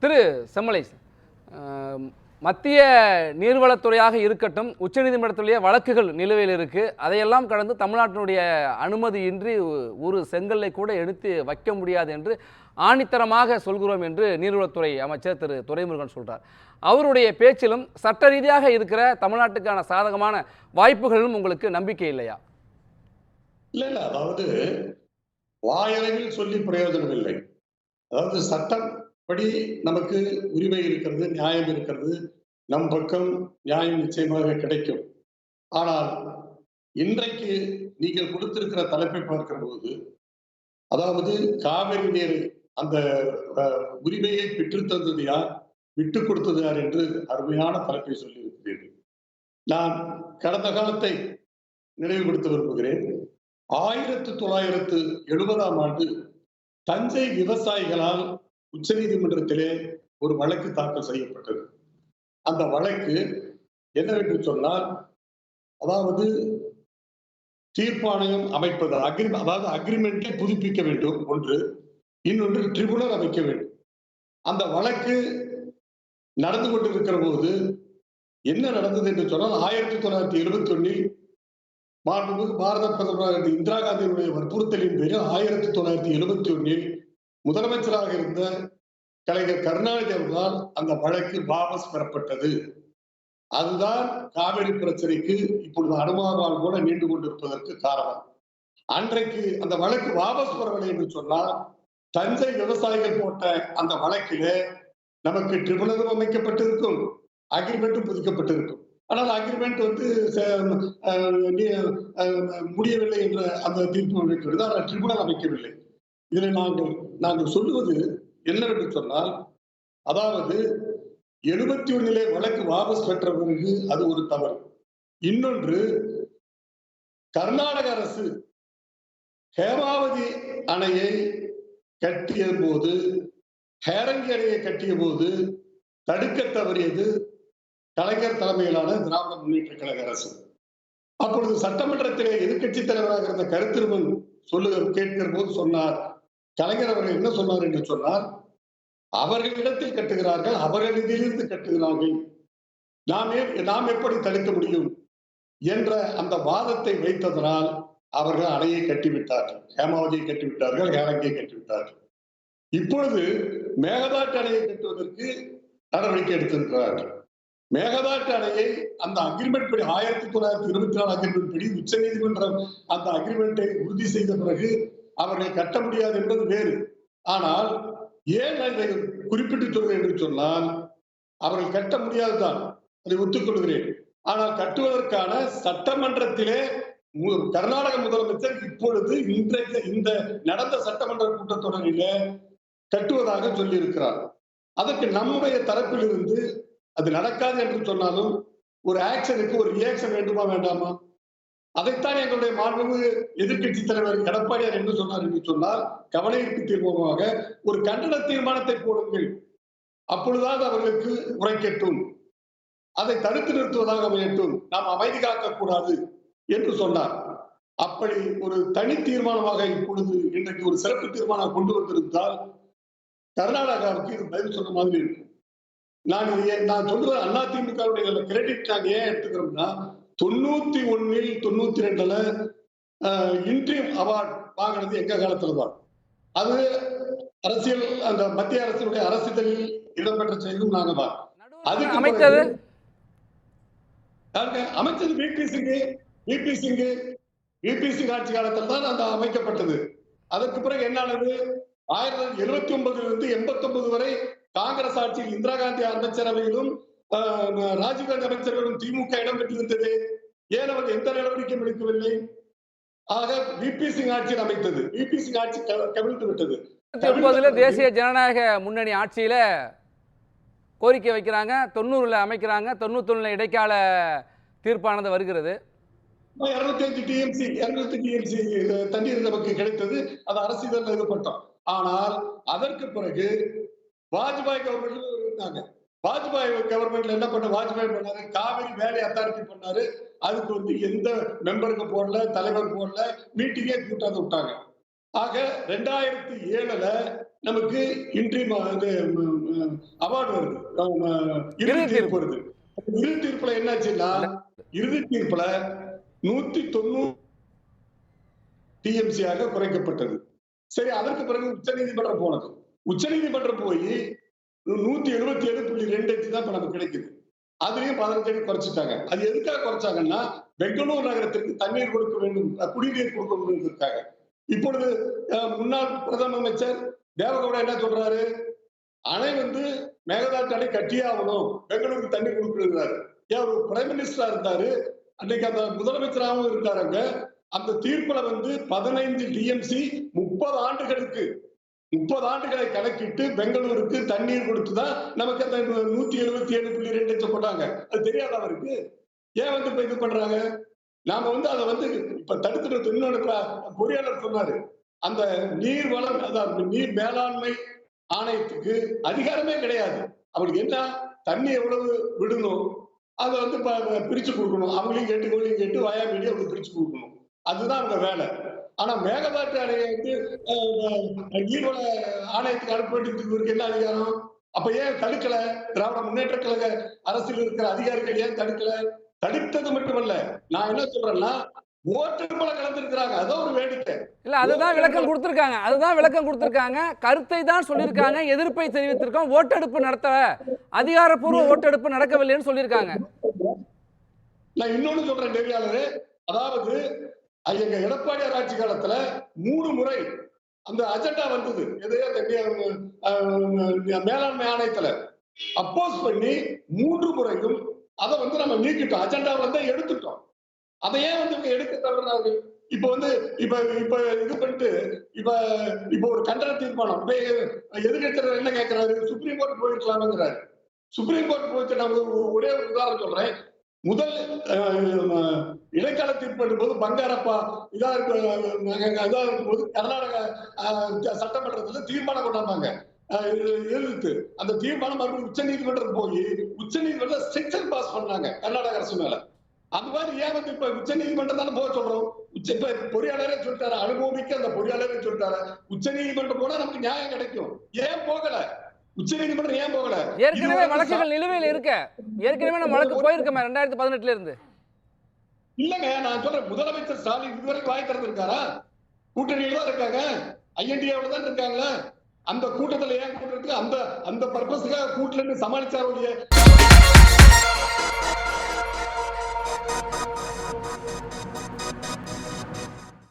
திரு செம்மலை, மத்திய நீர்வளத்துறையாக இருக்கட்டும், உச்சநீதிமன்றத்துடைய வழக்குகள் நிலுவையில் இருக்குது. அதையெல்லாம் கடந்து தமிழ்நாட்டினுடைய அனுமதியின்றி ஒரு செங்கல்லை கூட எடுத்து வைக்க முடியாது என்று ஆணித்தரமாக சொல்கிறோம் என்று நீர்வளத்துறை அமைச்சர் திரு துரைமுருகன் சொல்கிறார். அவருடைய பேச்சிலும் சட்ட ரீதியாக இருக்கிற தமிழ்நாட்டுக்கான சாதகமான வாய்ப்புகளிலும் உங்களுக்கு நம்பிக்கை இல்லையா? இல்ல இல்ல, அதாவது வாயளவில் சொல்லி பிரயோஜனம் இல்லை. அதாவது சட்டம் படி நமக்கு உரிமை இருக்கிறது, நியாயம் இருக்கிறது, நம் பக்கம் நியாயம் நிச்சயமாக கிடைக்கும். ஆனால் இன்றைக்கு நீங்கள் கொடுத்திருக்கிற தலைப்பை பார்க்கிற போது, அதாவது காவிரி நீர் அந்த உரிமையை பெற்றுத்தந்தது யார், விட்டுக் கொடுத்தது யார் என்று அருமையான தலைப்பை சொல்லி இருக்கிறீர்கள். நான் கடந்த காலத்தை நினைவுபடுத்த விரும்புகிறேன். 1970ஆம் ஆண்டு தஞ்சை விவசாயிகளால் உச்சநீதிமன்றத்திலே ஒரு வழக்கு தாக்கல் செய்யப்பட்டது. அந்த வழக்கு என்னவென்று சொன்னால், அதாவது தீர்ப்பாணையம் அமைப்பது, அதாவது அக்ரிமெண்டை புதுப்பிக்க வேண்டும் ஒன்று, இன்னொன்று ட்ரிபுனல் அமைக்க வேண்டும். அந்த வழக்கு நடந்து கொண்டிருக்கிற போது என்ன நடந்தது என்று சொன்னால், 1971 மாண்புமிகு பாரத பிரதமர் இந்திரா காந்தியினுடைய வற்புறுத்தலின் பேரில் 1971 முதலமைச்சராக இருந்த கலைஞர் கருணாநிதி அவர்களால் அந்த வழக்கு வாபஸ் பெறப்பட்டது. அதுதான் காவிரி பிரச்சனைக்கு இப்பொழுது அனுமானால் கூட நீண்டு கொண்டிருப்பதற்கு காரணம். அன்றைக்கு அந்த வழக்கு வாபஸ் பெறவில்லை என்று சொன்னால், தஞ்சை விவசாயிகள் போட்ட அந்த வழக்கிலே நமக்கு ட்ரிபுனலும் அமைக்கப்பட்டிருக்கும், அக்ரிமெண்ட்டும் புதுக்கப்பட்டிருக்கும். ஆனால் அக்ரிமெண்ட் முடியவில்லை என்ற அந்த தீர்ப்பு அமைக்கிறது, ஆனால் ட்ரிபுனல் அமைக்கவில்லை. இதில் நாங்கள் சொல்லுவது என்னவென்று சொன்னால், அதாவது 71 வழக்கு வாபஸ் பெற்ற பிறகு அது ஒரு தவறு. இன்னொன்று, கர்நாடக அரசு ஹேமாவதி அணையை கட்டிய போது, ஹேரங்கி அணையை கட்டிய போது தடுக்க தவறியது கலைஞர் தலைமையிலான திராவிட முன்னேற்ற கழக அரசு. அப்பொழுது சட்டமன்றத்திலே எதிர்கட்சி தலைவராக இருந்த கருத்திருமன் கேட்கிற போது சொன்னார், கலைஞர் அவர்கள் என்ன சொன்னார் என்று சொன்னார், அவர்களிடத்தில் கட்டுகிறார்கள், அவர்கள் இதிலிருந்து கட்டுகிறார்கள், நாம் எப்படி தடுக்க முடியும் என்ற அந்த வாதத்தை வைத்ததனால் அவர்கள் அணையை கட்டிவிட்டார்கள், ஹேமாவதியை கட்டிவிட்டார்கள், ஹேரங்கியை கட்டிவிட்டார்கள். இப்பொழுது மேகதாட்டு அணையை கட்டுவதற்கு நடவடிக்கை எடுத்திருக்கிறார்கள். மேகதாட்டு அணையை அந்த அக்ரிமெண்ட் படி 1924 அக்ரிமெண்ட் படி உச்ச நீதிமன்றம் அந்த அக்ரிமெண்டை உறுதி செய்த பிறகு அவர்கள் கட்ட முடியாது என்பது வேறு. ஆனால் ஏன் அதை குறிப்பிட்டு சொல்கிறேன் என்று சொன்னால், அவர்கள் கட்ட முடியாதுதான், அதை ஒத்துக்கொள்கிறேன். ஆனால் கட்டுவதற்கான சட்டமன்றத்திலே கர்நாடக முதலமைச்சர் இப்பொழுது இன்றைக்கு இந்த நடந்த சட்டமன்ற கூட்டத்தொடரிலே கட்டுவதாக சொல்லி இருக்கிறார். அதற்கு நம்முடைய தரப்பில் இருந்து அது நடக்காது என்று சொன்னாலும் ஒரு ஆக்ஷனுக்கு ஒரு ரியாக்ஷன் வேண்டுமா வேண்டாமா? அதைத்தான் எங்களுடைய மாண்புமிகு எதிர்கட்சி தலைவர் எடப்பாடியார் என்று சொன்னார் என்று சொன்னால், கவன ஈர்ப்பு தீர்மானமாக ஒரு கண்டன தீர்மானத்தை போடுங்கள், அப்பொழுதாவது அவர்களுக்கு உரைக்கட்டும், அதை தடுத்து நிறுத்துவதாக அமையட்டும், நாம் அமைதி காக்கக்கூடாது என்று சொன்னார். அப்படி ஒரு தனி தீர்மானமாக இப்பொழுது இன்றைக்கு ஒரு சிறப்பு தீர்மானம் கொண்டு வந்திருந்தால் கர்நாடகாவுக்கு இது பதில் சொன்ன மாதிரி இருக்கும். நான் சொல்லுவேன், அதிமுகவுடைய கிரெடிட் நாங்க ஏன் எடுத்துக்கிறோம்னா, 91 92 இன்ட்ரீம் அவார்ட் வாங்கினது எங்க காலத்துலதான். அது அரசியல், அந்த மத்திய அரசினுடைய அரசியலில் இடம்பெற்ற செய்தும் நாங்க தான். அதுக்கு அமைச்சது விபி சிங் ஆட்சி காலத்தில் தான் அந்த அமைக்கப்பட்டது. அதற்கு பிறகு என்ன ஆனது, 1979 89 வரை காங்கிரஸ் ஆட்சியில் இந்திரா காந்தி அமைச்சரவையிலும் ராஜீவ்காந்தி அமைச்சர்களும் திமுக இடம் பெற்றிருந்தது. ஏன் அவர்கள் எந்த நடவடிக்கையும் எடுக்கவில்லை? ஆக விபி சிங் ஆட்சியில் அமைத்தது, விபி சிங் ஆட்சி கவிழ்த்து விட்டது. தேசிய ஜனநாயக முன்னணி ஆட்சியில கோரிக்கை வைக்கிறாங்க, 90 அமைக்கிறாங்க, 91 இடைக்கால தீர்ப்பானது வருகிறது. 205 டிஎம்சி தண்ணீர் நமக்கு கிடைத்தது, அது அரசியல் நிறுவப்பட்டோம். ஆனால் அதற்கு பிறகு வாஜ்பாய் கவர்மெண்ட் இருந்தாங்க. வாஜ்பாய் கவர்மெண்ட்ல என்ன பண்ண, வாஜ்பாய் பண்ணாரு, காவிரி வேலை அத்தாரிட்டி பண்ணாரு. அதுக்கு எந்த மெம்பருக்கு போடல, தலைவர் போடல, மீட்டிங்கே கூட்டாது விட்டாங்க. ஆக 2007 நமக்கு இன்றி அவார்டு வருது, இறுதி இறுதி தீர்ப்பு தீர்ப்பு. வருது. இறுதி தீர்ப்புல என்னாச்சுன்னா, இறுதி தீர்ப்புல 190 டிஎம்சியாக குறைக்கப்பட்டது. சரி, அதற்கு பிறகு உச்சநீதிமன்றம் போனது. உச்சநீதிமன்றம் போய் 177.2 தான் இப்ப நமக்கு கிடைக்குது. அதுலயும் 15 அடி குறைச்சிட்டாங்க. அது எதுக்காக குறைச்சாங்கன்னா, பெங்களூர் நகரத்திற்கு தண்ணீர் கொடுக்க வேண்டும், குடிநீர் கொடுக்க வேண்டும். இப்பொழுது முன்னாள் பிரதம அமைச்சர் தேவகவுடா என்ன சொல்றாரு? அணை மேகதாட்டு அணை கட்டியே ஆகணும், பெங்களூருக்கு தண்ணி கொடுக்கிறாரு. ஏன் ஒரு பிரைம் மினிஸ்டரா இருந்தாரு, அன்னைக்கு அந்த முதலமைச்சராகவும் இருக்காருங்க. அந்த தீர்ப்புல 15 டிஎம்சி 30 ஆண்டுகளுக்கு 30 ஆண்டுகளை கணக்கிட்டு பெங்களூருக்கு தண்ணீர் கொடுத்துதான் நமக்கு அந்த 177.2 போட்டாங்க. அது தெரியாத அவருக்கு? ஏன் இப்ப இது பண்றாங்க? நாம அதை இப்ப தடுத்துட்டு இன்னொரு பொறியாளர் சொன்னாரு, அந்த நீர் வளம், அதாவது நீர் மேலாண்மை ஆணையத்துக்கு அதிகாரமே கிடையாது. அவங்களுக்கு என்ன, தண்ணி எவ்வளவு விடணும் அதை பிரிச்சு கொடுக்கணும். அவங்களையும் கேட்டு கோழியும் கேட்டு வாயா மீடி அவங்களுக்கு பிரிச்சு கொடுக்கணும். அதுதான் அவங்க வேலை. ஆனா மேகதாட்டு அணையை நீர்வள ஆணையத்துக்கு அனுப்ப வேண்டியதுக்கு இவருக்கு என்ன அதிகாரம்? அப்ப ஏன் தடுக்கல? திராவிட முன்னேற்ற கழக அரசில் இருக்கிற அதிகாரிகள் ஏன் தடுக்கல? தடுத்தது மட்டுமல்ல, நான் என்ன சொல்றேன்னா, ஓட்டெடுப்புல கலந்துருக்கிறாங்க. அதான் ஒரு வேடிக்கை. இல்ல, அதுதான் விளக்கம் கொடுத்திருக்காங்க. கருத்தை தான் சொல்லியிருக்காங்க, எதிர்ப்பை தெரிவித்திருக்கோம். ஓட்டெடுப்பு நடத்த அதிகாரப்பூர்வ ஓட்டெடுப்பு நடக்கவில்லைன்னு சொல்லியிருக்காங்க. நான் இன்னொன்னு சொல்றேன் நெறியாளரே, அதாவது எங்க எடப்பாடியார் ஆட்சி காலத்துல 3 முறை அந்த அஜெண்டா வந்தது. மேலாண்மை ஆணையத்துல அப்போஸ் பண்ணி 3 முறையும் அதை நம்ம நீக்கிட்டோம். அஜெண்டாவில தான் எடுத்துட்டோம். அதை ஏன் எடுக்க தவறுறாங்க? இப்ப இப்ப இப்ப இது பண்ணிட்டு இப்ப ஒரு கண்டன தீர்மானம், எதிர்கட்சியர் என்ன கேட்கிறாரு? சுப்ரீம் கோர்ட் போயிருக்கலாம்ங்கிறாரு. சுப்ரீம் கோர்ட் போயிட்டு நான் ஒரே ஒரு உதாரணம் சொல்றேன். முதல் இடைக்கால தீர்ப்பு போது பங்காரப்பா இருக்கும்போது கர்நாடக சட்டமன்றத்துல தீர்மானம் கொண்டாந்தாங்க எதிர்த்து. அந்த தீர்மானம் மறுபடியும் உச்ச நீதிமன்றம் போய் உச்ச நீதிமன்றம் செக்ஷன் பாஸ் பண்ணாங்க கர்நாடக அரசு மேல. அந்த மாதிரி ஏன் இப்ப உச்ச நீதிமன்றம் தானே போக சொல்றோம். இப்ப பொறியாளரே சொல்லிட்டாரு, அனுபவிக்க அந்த பொறியாளரே சொல்லிட்டாரு, உச்ச நீதிமன்றம் போனா நமக்கு நியாயம் கிடைக்கும். ஏன் போகல? உச்ச நீதிமன்றம் ஏன் போகல? ஏற்கனவே வழக்குகள் நிலுவையில் இருக்க, ஏற்கனவே நம்ம வழக்கு போயிருக்கோமே 2018 இருந்து. இல்லங்க, நான் சொல்றேன், முதலமைச்சர் ஸ்டாலின் இதுவரைக்கும் வாய் திறந்திருக்காரா? கூட்டணியில தான் இருக்காங்க, ஐஎன்டிஏல தான் இருக்காங்க. அந்த கூட்டத்துல ஏன் கூட்டத்துக்கு அந்த பர்பஸ்க்காக கூட்டல சமாளிச்சாரு.